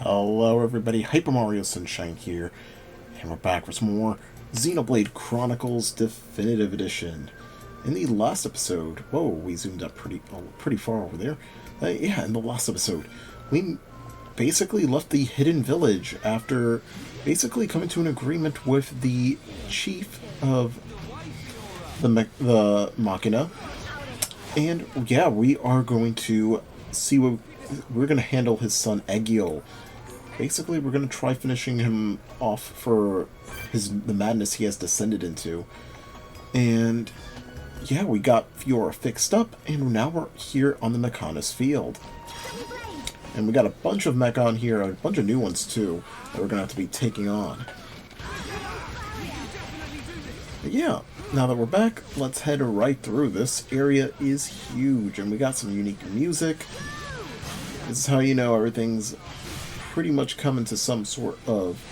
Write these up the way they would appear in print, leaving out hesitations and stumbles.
Hello everybody, Hyper Mario Sunshine here, and we're back for some more Xenoblade Chronicles Definitive Edition. In the last episode, whoa, we zoomed up pretty far over there. Yeah, in the last episode, we basically left the hidden village after basically coming to an agreement with the chief of the Machina, and yeah, we are going to see what we're going to handle his son Egil. Basically, we're going to try finishing him off for the madness he has descended into. And yeah, we got Fiora fixed up, and now we're here on the Mechonis Field. And we got a bunch of mech on here, a bunch of new ones too, that we're going to have to be taking on. But yeah, now that we're back, let's head right through. This area is huge, and we got some unique music. This is how you know everything's pretty much coming to some sort of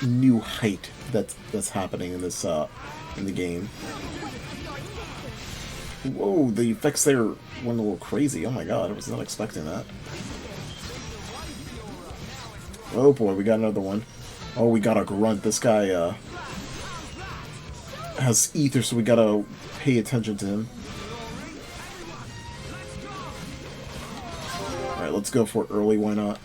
new height that's happening in this in the game. Whoa, the effects there went a little crazy. Oh my god, I was not expecting that. Oh boy, we got another one. Oh, we got a grunt. This guy has ether, so we gotta pay attention to him. Alright, let's go for it early, why not?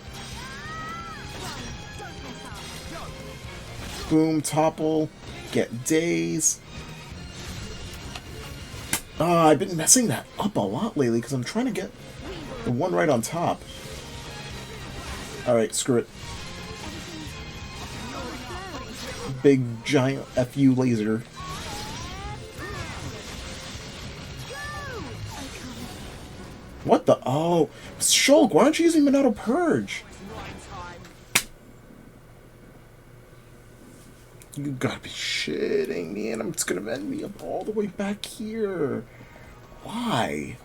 Boom, topple, get daze. I've been messing that up a lot lately because I'm trying to get the one right on top. Alright, screw it. Big, giant FU laser. What the? Oh, Shulk, why aren't you using Monado Purge? You gotta be shitting me, and it's gonna end me up all the way back here. Why?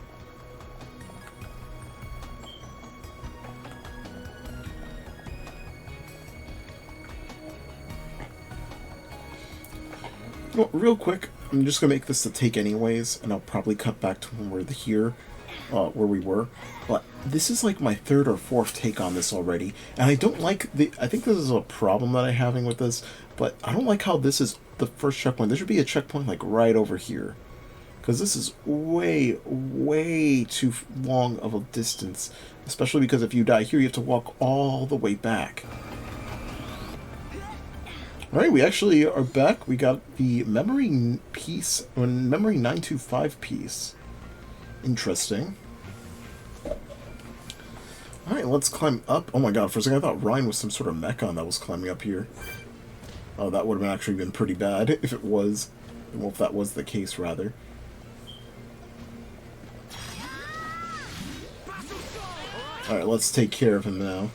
Well, real quick, I'm just gonna make this the take anyways, and I'll probably cut back to when we're here, where we were. But this is like my third or fourth take on this already, and I don't like I think this is a problem that I'm having with this, but I don't like how this is the first checkpoint. There should be a checkpoint like right over here, because this is way, way too long of a distance, especially because if you die here, you have to walk all the way back. Alright, we actually are back. We got the memory piece, memory 925 piece. Interesting. Alright, let's climb up. Oh my god, for a second I thought Ryan was some sort of Mechon that was climbing up here. Oh, that would have actually been pretty bad if it was. Well, if that was the case, rather. Alright, let's take care of him now.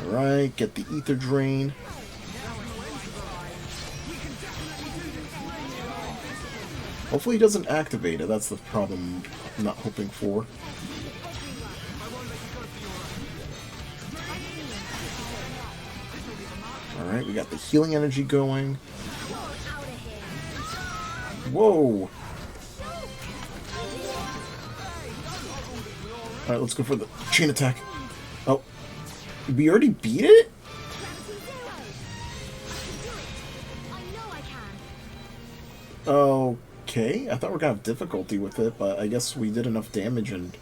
Alright, get the ether drain. Hopefully he doesn't activate it. That's the problem I'm not hoping for. Alright, we got the healing energy going. Whoa! Alright, let's go for the chain attack. Oh. We already beat it? Okay, I thought we were gonna have difficulty with it, but I guess we did enough damage and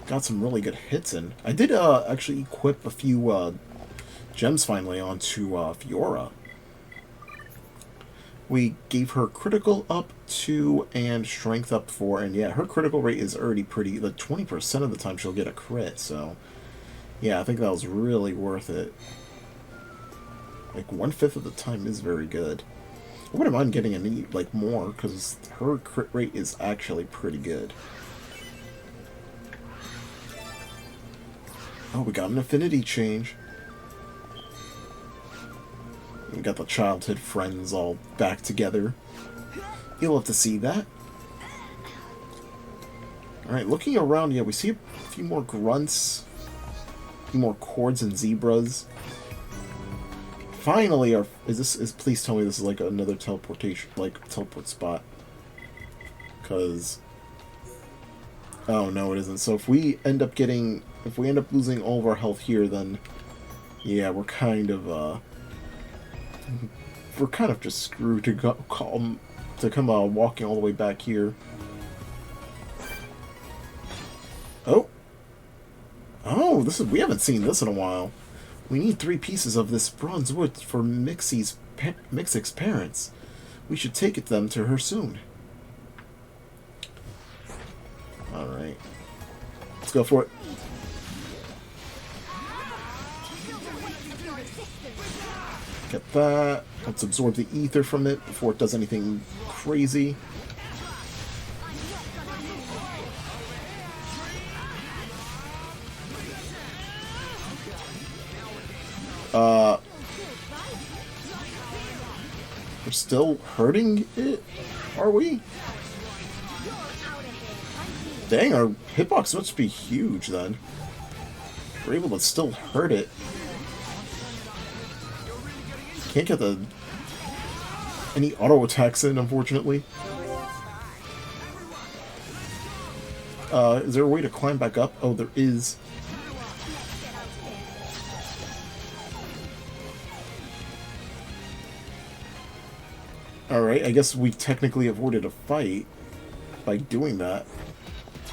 got some really good hits in. I did actually equip a few gems finally onto Fiora. We gave her critical up 2 and strength up 4, and yeah, her critical rate is already pretty, like 20% of the time she'll get a crit, so yeah, I think that was really worth it. Like 1/5 of the time is very good. I wouldn't mind getting any, like, more, because her crit rate is actually pretty good. Oh, we got an affinity change. We got the childhood friends all back together. You'll love to see that. Alright, looking around, yeah, we see a few more grunts. A few more cords and zebras. Finally, please tell me this is like another teleportation, like teleport spot. Because Oh, no, it isn't. So if we end up losing all of our health here, then yeah, we're kind of just screwed to come walking all the way back here. Oh, we haven't seen this in a while. We need 3 pieces of this bronze wood for Mixic's parents. We should take them to her soon. Alright. Let's go for it. Get that. Let's absorb the ether from it before it does anything crazy. We're still hurting it? Are we? Dang, our hitbox must be huge then. We're able to still hurt it. Can't get any auto attacks in, unfortunately. Is there a way to climb back up? Oh, there is. Alright, I guess we technically avoided a fight by doing that.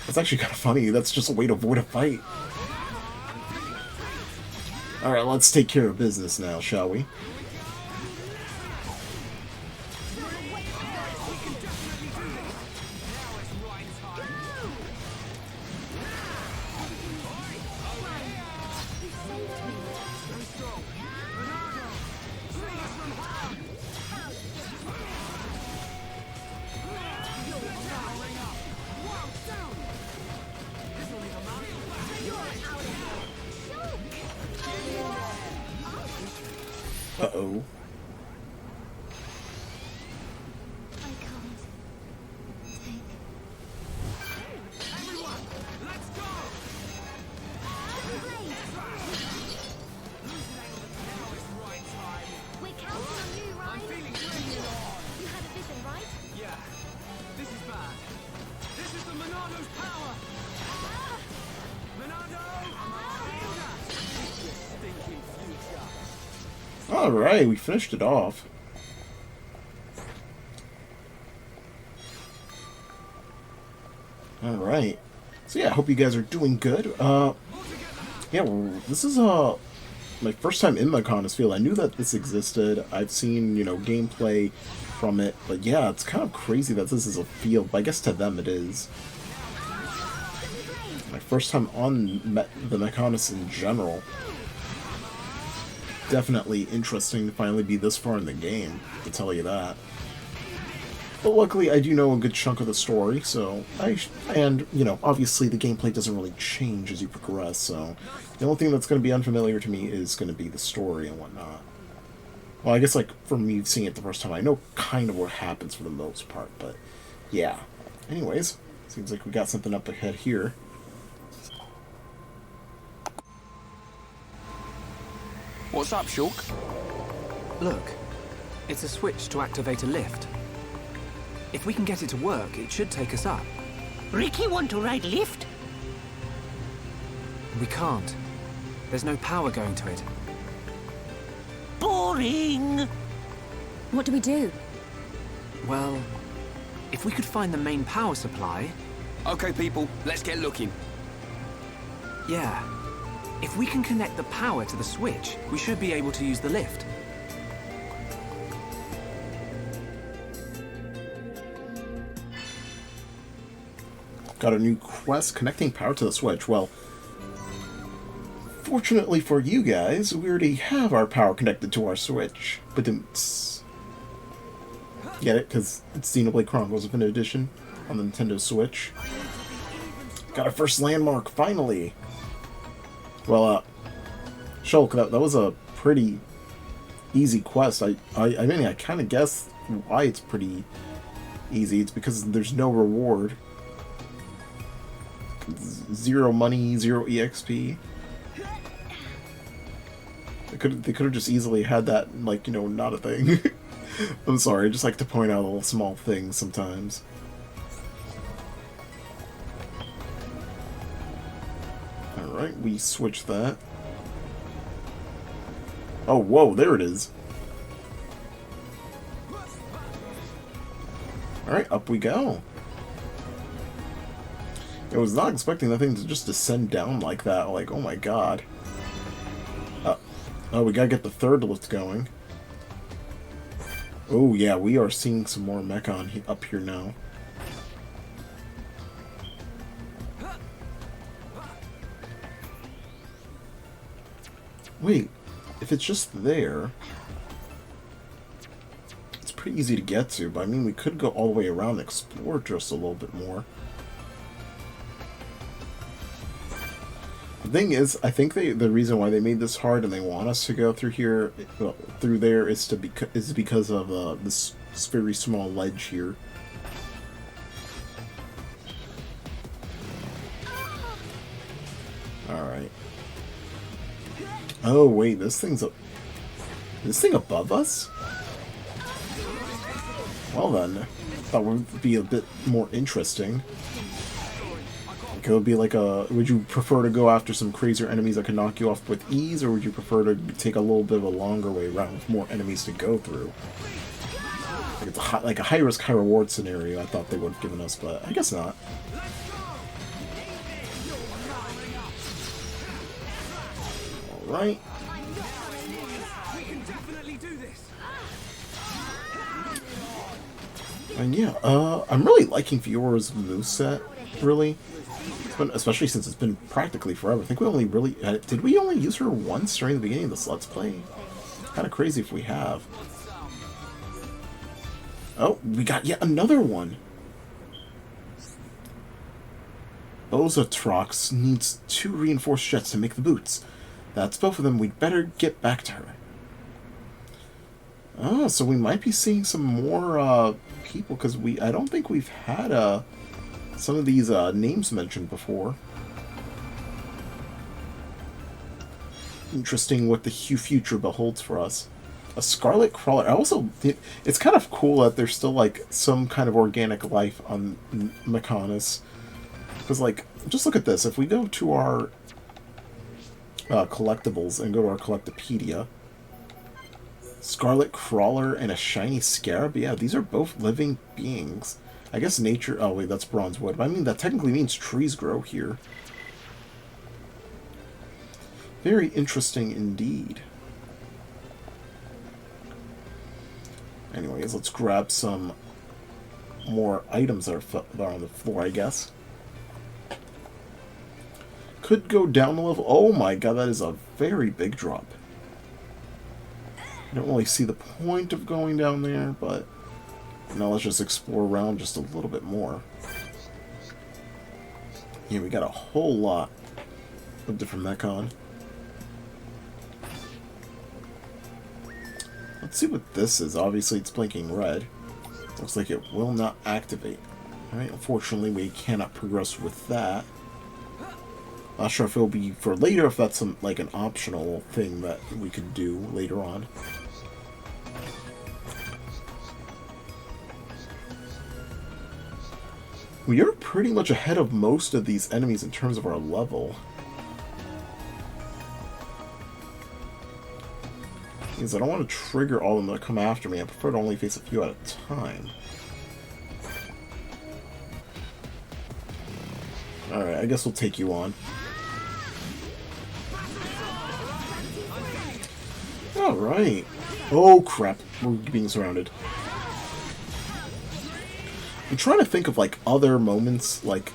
That's actually kind of funny. That's just a way to avoid a fight. Alright, let's take care of business now, shall we? Uh-oh. Alright, we finished it off. Alright. So yeah, I hope you guys are doing good. Yeah, well, this is my first time in Mechonis Field. I knew that this existed. I've seen, gameplay from it. But yeah, it's kind of crazy that this is a field. But I guess to them it is. My first time on the Mechonis in general. Definitely interesting to finally be this far in the game, to tell you that. But luckily, I do know a good chunk of the story, so obviously the gameplay doesn't really change as you progress, so the only thing that's going to be unfamiliar to me is going to be the story and whatnot. Well, I guess, for me seeing it the first time, I know kind of what happens for the most part, but yeah. Anyways, seems like we got something up ahead here. What's up, Shulk? Look, it's a switch to activate a lift. If we can get it to work, it should take us up. Ricky want to ride lift? We can't. There's no power going to it. Boring! What do we do? Well, if we could find the main power supply... Okay, people, let's get looking. Yeah. If we can connect the power to the switch, we should be able to use the lift. Got a new quest, connecting power to the switch. Well, fortunately for you guys, we already have our power connected to our switch. But get it? Because it's Xenoblade Chronicles Definitive Edition on the Nintendo Switch. Got our first landmark, finally! Well, Shulk, that was a pretty easy quest. I mean, I kind of guess why it's pretty easy. It's because there's no reward. 0 money, 0 EXP. They could have just easily had that, not a thing. I'm sorry, I just like to point out little small things sometimes. Alright, we switch that. Oh, whoa, there it is. Alright, up we go. I was not expecting that thing to just descend down like that. Like, oh my god. Oh, we gotta get the third lift going. Oh yeah, we are seeing some more Mechon up here now. Wait, if it's just there, it's pretty easy to get to, but I mean, we could go all the way around and explore just a little bit more. The thing is, I think the reason why they made this hard and they want us to go through here, well, through there, is because of this very small ledge here. All right. Oh wait, this thing above us? Well then, that would be a bit more interesting. It would be like would you prefer to go after some crazier enemies that can knock you off with ease, or would you prefer to take a little bit of a longer way around with more enemies to go through? Like it's like a high-risk, high-reward scenario I thought they would have given us, but I guess not. Alright. And yeah, I'm really liking Fiora's moveset, really. Especially since it's been practically forever. I think we only really... did we only use her once during the beginning of this Let's Play? Kind of crazy if we have. Oh, we got yet another one! Bozatrox needs 2 reinforced jets to make the boots. That's both of them. We'd better get back to her. Oh, so we might be seeing some more people, because I don't think we've had some of these names mentioned before. Interesting what the future beholds for us. A Scarlet Crawler. It's kind of cool that there's still like some kind of organic life on Mechonis. Because like, just look at this. If we go to our collectibles and go to our Collectopedia, Scarlet Crawler and a shiny Scarab. Yeah, these are both living beings. I guess nature... Oh, wait, that's bronze wood. But I mean, that technically means trees grow here. Very interesting indeed. Anyways, let's grab some more items that are on the floor, I guess. Could go down a level. Oh my god, that is a very big drop. I don't really see the point of going down there, but... Now let's just explore around just a little bit more. Yeah, we got a whole lot of different Mechon. Let's see what this is. Obviously, it's blinking red. Looks like it will not activate. Alright, unfortunately, we cannot progress with that. Not sure if it'll be for later, if that's like an optional thing that we could do later on. We are pretty much ahead of most of these enemies in terms of our level. Because I don't want to trigger all of them that come after me. I prefer to only face a few at a time. Alright, I guess we'll take you on. Alright. Oh crap, we're being surrounded. I'm trying to think of like other moments like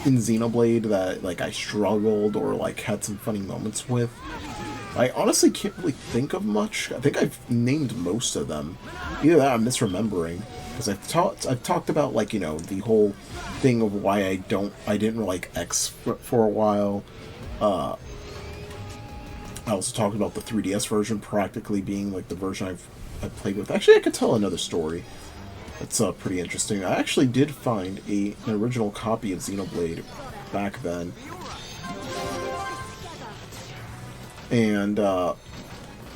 in Xenoblade that like I struggled or like had some funny moments with. I honestly can't really think of much. I think I've named most of them. Either that or I'm misremembering. Because I've talked about like, you know, the whole thing of why I didn't like X for a while. I also talked about the 3DS version practically being like the version I've played with. Actually, I could tell another story. It's pretty interesting. I actually did find an original copy of Xenoblade back then. And,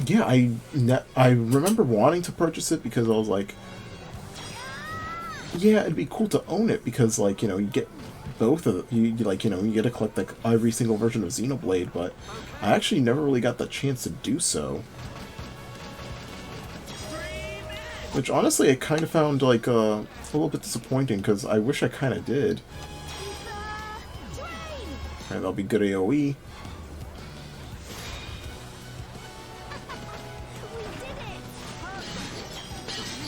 yeah, I remember wanting to purchase it because I was like, yeah, it'd be cool to own it because, like, you know, you get both of you get to collect like every single version of Xenoblade, but I actually never really got the chance to do so. Which honestly I kind of found like a little bit disappointing, because I wish I kind of did. Alright, that'll be good AoE.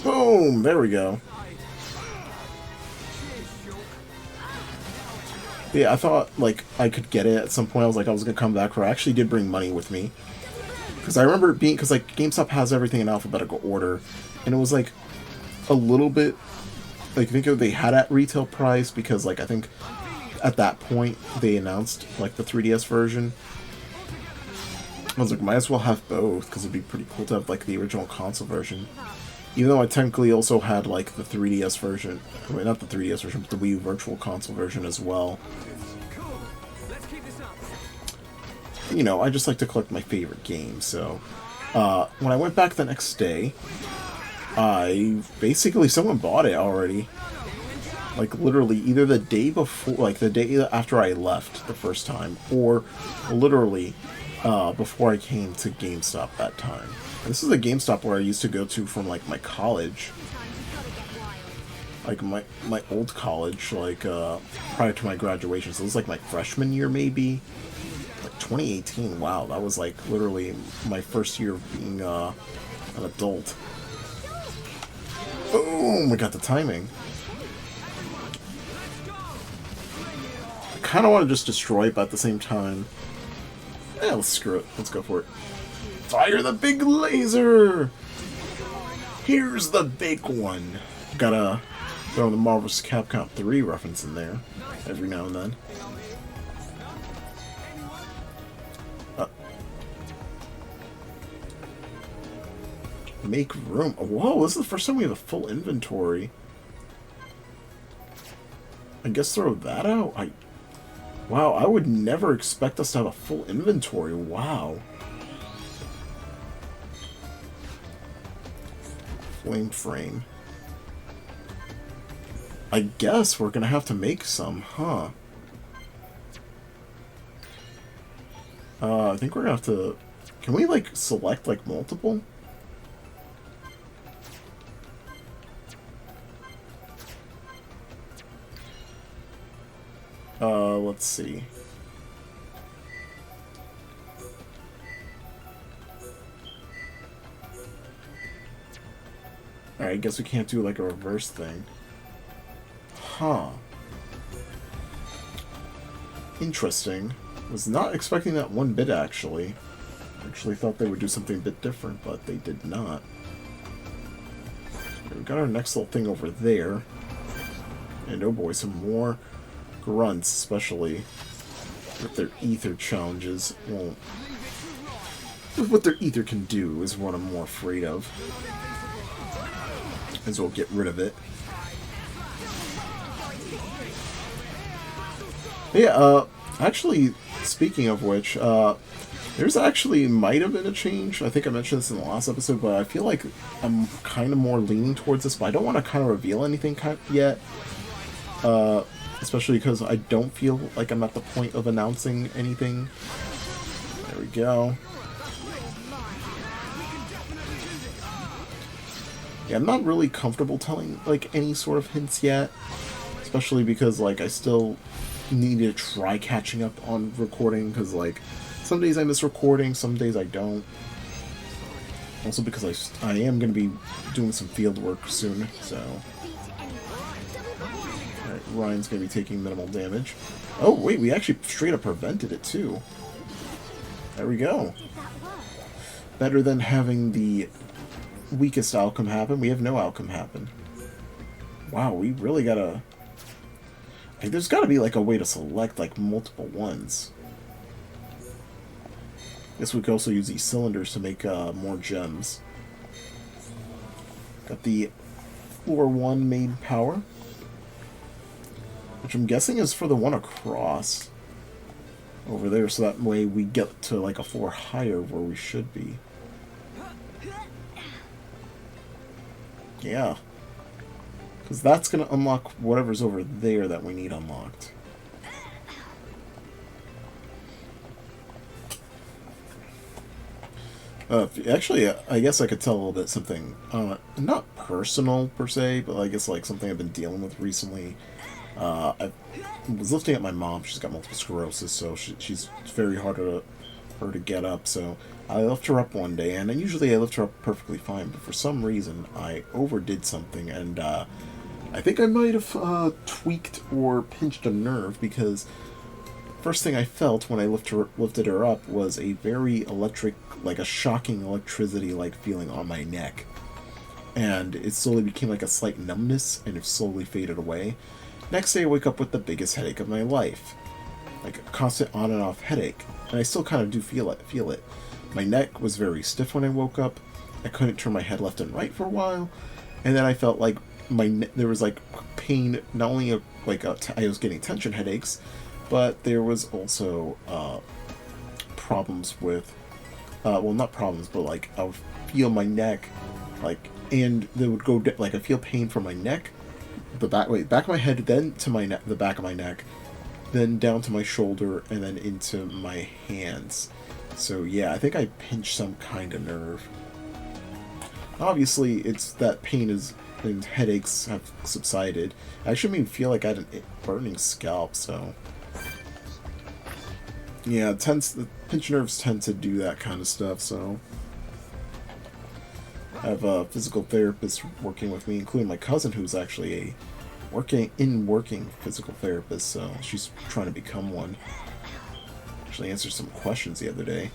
Boom! There we go. Yeah, I thought, like, I could get it at some point. I was like, I was gonna come back, or I actually did bring money with me. Because I remember it being, because, like, GameStop has everything in alphabetical order. And it was, like, a little bit, like, I think they had at retail price, because, like, I think at that point they announced, like, the 3DS version. I was like, might as well have both, because it'd be pretty cool to have, like, the original console version. Even though I technically also had, like, the 3DS version. Wait, not the 3DS version, but the Wii U Virtual Console version as well. You know, I just like to collect my favorite games, so... when I went back the next day, someone bought it already. Like, literally, either the day before, like, the day after I left the first time, or literally, before I came to GameStop that time. This is a GameStop where I used to go to from, like, my college. Like, my old college, like, prior to my graduation. So it was, like, my freshman year, maybe. Like, 2018. Wow, that was, like, literally my first year of being, an adult. Boom! We got the timing. I kind of want to just destroy it, but at the same time... let's screw it. Let's go for it. Fire the big laser! Here's the big one. Gotta throw the Marvel's Capcom 3 reference in there every now and then. Make room. Whoa, this is the first time we have a full inventory. I guess throw that out? Wow, I would never expect us to have a full inventory. Wow. Flame frame. I guess we're gonna have to make some, huh? I think we're gonna have to... Can we, like, select, like, multiple? Let's see. Alright, I guess we can't do, like, a reverse thing. Huh. Interesting. Was not expecting that one bit, actually. Actually thought they would do something a bit different, but they did not. We got our next little thing over there. And oh boy, some more grunts, especially with their ether challenges. Well, what their ether can do is what I'm more afraid of. As well get rid of it. Yeah, actually, speaking of which, there's actually might have been a change. I think I mentioned this in the last episode, but I feel like I'm kind of more leaning towards this, but I don't want to kind of reveal anything yet. Especially because I don't feel like I'm at the point of announcing anything. There we go. Yeah, I'm not really comfortable telling, like, any sort of hints yet. Especially because, like, I still need to try catching up on recording, because, like, some days I miss recording, some days I don't. Also because I am going to be doing some field work soon, so... Alright, Ryan's going to be taking minimal damage. Oh, wait, we actually straight up prevented it, too. There we go. Better than having the weakest outcome happen. We have no outcome happen. Wow, we really gotta... Like, there's gotta be, like, a way to select, like, multiple ones. Guess we could also use these cylinders to make more gems. Got the floor 1 main power, which I'm guessing is for the one across over there, so that way we get to, like, a floor higher where we should be. Yeah. Because that's going to unlock whatever's over there that we need unlocked. Actually, I guess I could tell a little bit something, not personal per se, but I guess like something I've been dealing with recently. I was lifting up my mom. She's got multiple sclerosis, so she's very hard for her to get up. So I lift her up one day, and then usually I lift her up perfectly fine. But for some reason, I overdid something, and I think I might have tweaked or pinched a nerve, because first thing I felt when I lifted her up was a very electric, like a shocking electricity-like feeling on my neck. And it slowly became like a slight numbness, and it slowly faded away. Next day I wake up with the biggest headache of my life. Like a constant on and off headache. And I still kind of do feel it. My neck was very stiff when I woke up. I couldn't turn my head left and right for a while. And then I felt like there was like pain, not only I was getting tension headaches, but there was also problems with, well, not problems, but like I would feel my neck, like, and they would go like I feel pain from my neck, the back of my head, then to my neck, the back of my neck, then down to my shoulder, and then into my hands. So yeah, I think I pinched some kind of nerve. Obviously, it's that pain and headaches have subsided. I actually made me feel like I had a burning scalp, so yeah, the pinch nerves tend to do that kind of stuff. So I have a physical therapist working with me, including my cousin, who's actually a working physical therapist. So she's trying to become one. Actually answered some questions the other day.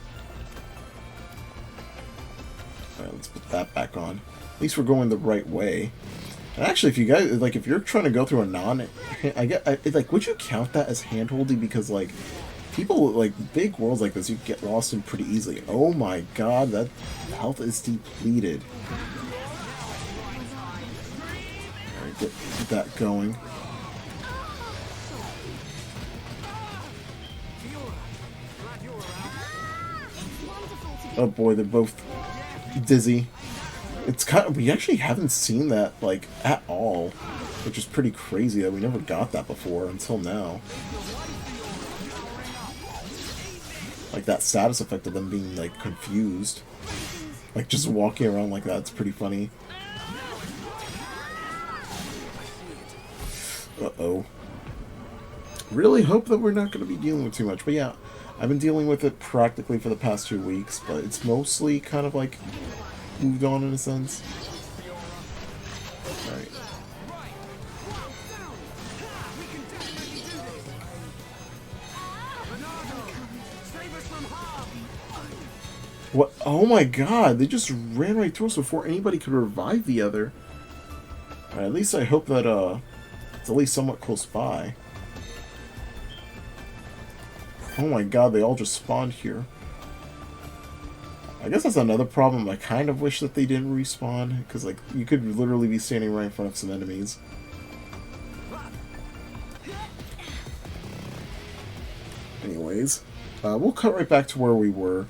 Alright, let's put that back on. At least we're going the right way. And actually, if you guys, like, if you're trying to go through like, would you count that as hand-holding? Because, like, people, like, big worlds like this, you get lost in pretty easily. Oh my god, that health is depleted. Alright, get that going. Oh boy, they're both dizzy. It's kind of, we actually haven't seen that, like, at all, which is pretty crazy that we never got that before until now. Like, that status effect of them being, like, confused. Like, just walking around like that, it's pretty funny. Uh-oh. Really hope that we're not going to be dealing with too much, but yeah, I've been dealing with it practically for the past 2 weeks, but it's mostly kind of, like, moved on in a sense. Alright. What? Oh my god, they just ran right through us before anybody could revive the other. Alright, at least I hope that, it's at least somewhat close by. Oh my god, they all just spawned here. I guess that's another problem. I kind of wish that they didn't respawn, because, like, you could literally be standing right in front of some enemies. Anyways, we'll cut right back to where we were.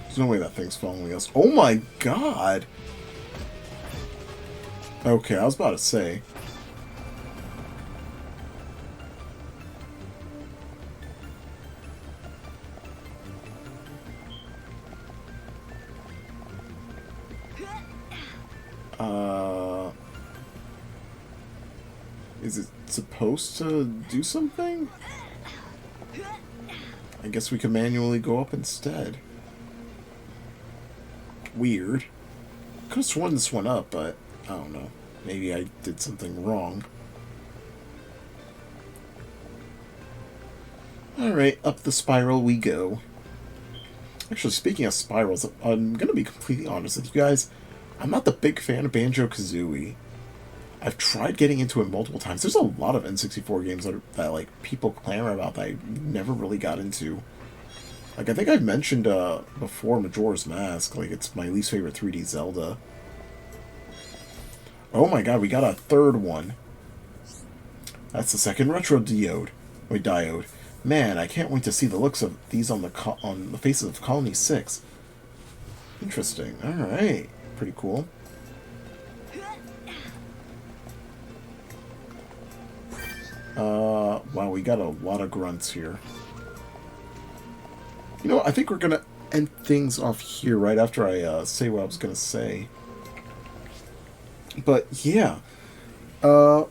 There's no way that thing's following us. Oh my god! Okay, I was about to say. Is it supposed to do something? I guess we can manually go up instead. Weird. Could have sworn this one up, but I don't know. Maybe I did something wrong. Alright, up the spiral we go. Actually, speaking of spirals, I'm gonna be completely honest with you guys. I'm not the big fan of Banjo-Kazooie. I've tried getting into it multiple times. There's a lot of N64 games that like, people clamor about that I never really got into. Like, I think I've mentioned before Majora's Mask, like, it's my least favorite 3D Zelda. Oh my god, we got a third one. That's the second retro diode. Wait, diode. Man, I can't wait to see the looks of these on the faces of Colony 6. Interesting. Alright. Pretty cool. Wow, we got a lot of grunts here. You know what, I think we're gonna end things off here right after I say what I was gonna say. But, yeah. What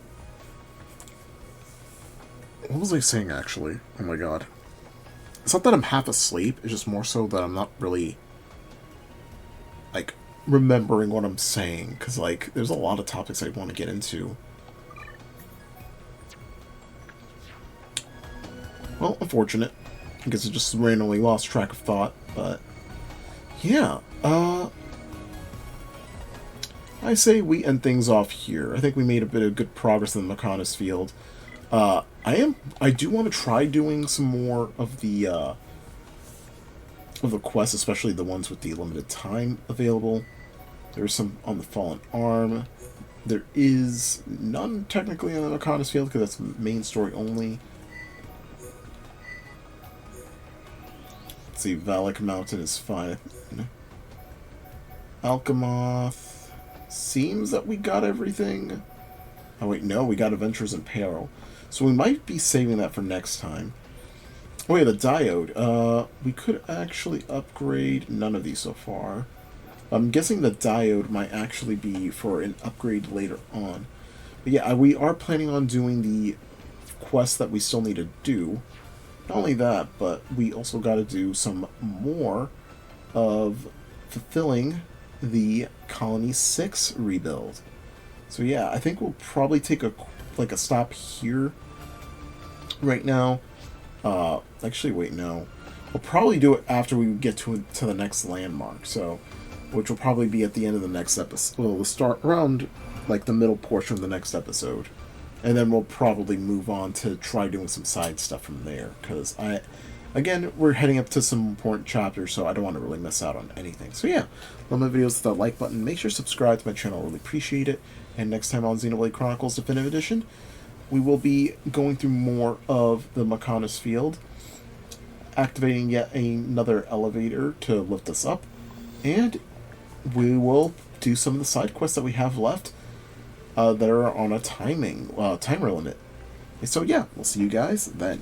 was I saying, actually? Oh my god. It's not that I'm half asleep, it's just more so that I'm not really, like, remembering what I'm saying. Because, like, there's a lot of topics I want to get into. Well, unfortunate. I guess I just randomly lost track of thought, but... yeah, I say we end things off here. I think we made a bit of good progress in the Mechonis Field. I do want to try doing some more of the quests, especially the ones with the limited time available. There's some on the Fallen Arm. There is none technically on the Mechonis Field because that's main story only. Let's see, Valak Mountain is fine. Alchemoth. Seems that we got everything. Oh wait, no, we got Adventures in Peril. So we might be saving that for next time. Oh yeah, the diode. We could actually upgrade none of these so far. I'm guessing the diode might actually be for an upgrade later on. But yeah, we are planning on doing the quests that we still need to do. Not only that, but we also got to do some more of fulfilling the Colony 6 rebuild. So yeah, I think we'll probably take a stop here right now. Actually, wait, no. We'll probably do it after we get to the next landmark. So, which will probably be at the end of the next episode. Well, we'll start around like the middle portion of the next episode, and then we'll probably move on to try doing some side stuff from there. Because again, we're heading up to some important chapters, so I don't want to really miss out on anything. So yeah, love my videos with that like button. Make sure to subscribe to my channel. I really appreciate it. And next time on Xenoblade Chronicles Definitive Edition, we will be going through more of the Mechonis Field, activating yet another elevator to lift us up, and we will do some of the side quests that we have left that are on a timer limit. So yeah, we'll see you guys then.